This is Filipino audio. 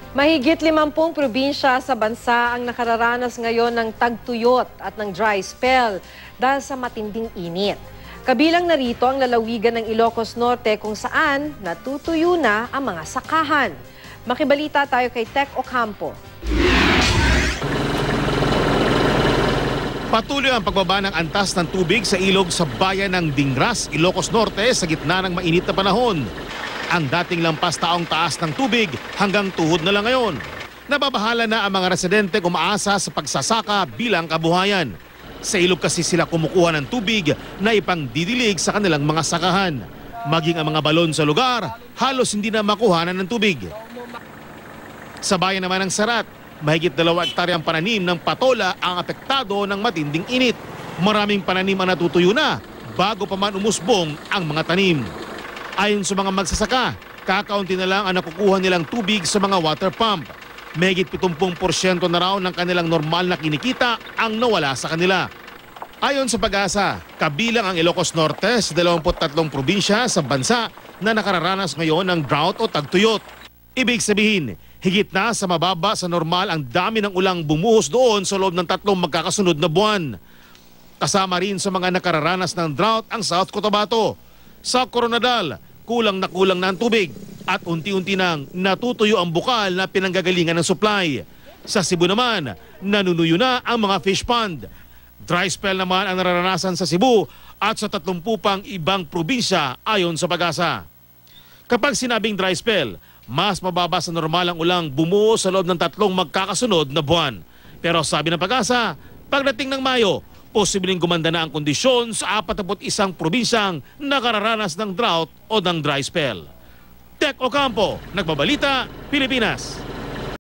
Mahigit 50 probinsya sa bansa ang nakararanas ngayon ng tagtuyot at ng dry spell dahil sa matinding init. Kabilang narito ang lalawigan ng Ilocos Norte kung saan natutuyo na ang mga sakahan. Makibalita tayo kay Tech Ocampo. Patuloy ang pagbaba ng antas ng tubig sa ilog sa bayan ng Dingras, Ilocos Norte sa gitna ng mainit na panahon. Ang dating lampas taong taas ng tubig hanggang tuhod na lang ngayon. Nababahala na ang mga residente umaasa sa pagsasaka bilang kabuhayan. Sa ilog kasi sila kumukuha ng tubig na ipangdidilig sa kanilang mga sakahan. Maging ang mga balon sa lugar, halos hindi na makuhanan ng tubig. Sa bayan naman ng Sarat, mahigit 2 hektaryang pananim ng patola ang apektado ng matinding init. Maraming pananim ang natutuyo na bago pa man umusbong ang mga tanim. Ayon sa mga magsasaka, kakaunti na lang ang nakukuha nilang tubig sa mga water pump. Mahigit 70% na raw ng kanilang normal na kinikita ang nawala sa kanila. Ayon sa Pag-asa, kabilang ang Ilocos Norte sa 23 probinsya sa bansa na nakararanas ngayon ng drought o tagtuyot. Ibig sabihin, higit na sa mababa sa normal ang dami ng ulang bumuhos doon sa loob ng 3 magkakasunod na buwan. Kasama rin sa mga nakararanas ng drought ang South Cotabato. Sa Coronadal, kulang na ang tubig at unti-unti nang natutuyo ang bukal na pinanggagalingan ng supply. Sa Cebu naman, nanunuyo na ang mga fish pond. Dry spell naman ang nararanasan sa Cebu at sa 30 pang ibang probinsya ayon sa Pag-asa. Kapag sinabing dry spell, mas mababa sa normal ang ulang bumuo sa loob ng 3 magkakasunod na buwan. Pero sabi ng Pag-asa, pagdating ng Mayo, posibleng gumanda na ang kondisyon sa 41 probinsyang nakararanas ng drought o ng dry spell. Tech Ocampo, Nagbabalita, Pilipinas.